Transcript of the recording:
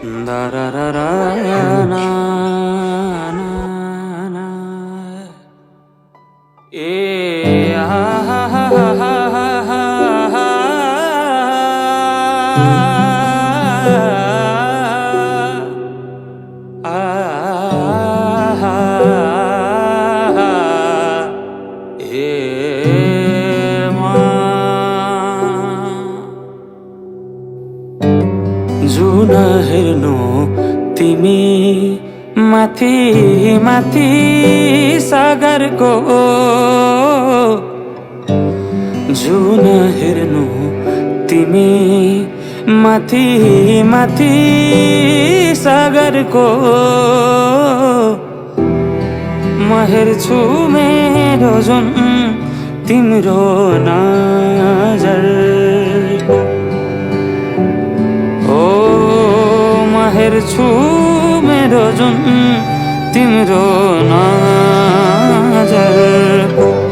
Da ra ra ra na na na ah ha ha ha ha ha जुन हेर्नु तिमी माथि माथि सागरको जुन हेर्नु तिमी माथि माथि सागरको म हेर्छु मेरो जुन तिम्रो नजर हेर्छु मेरो जुन तिम्रो नजर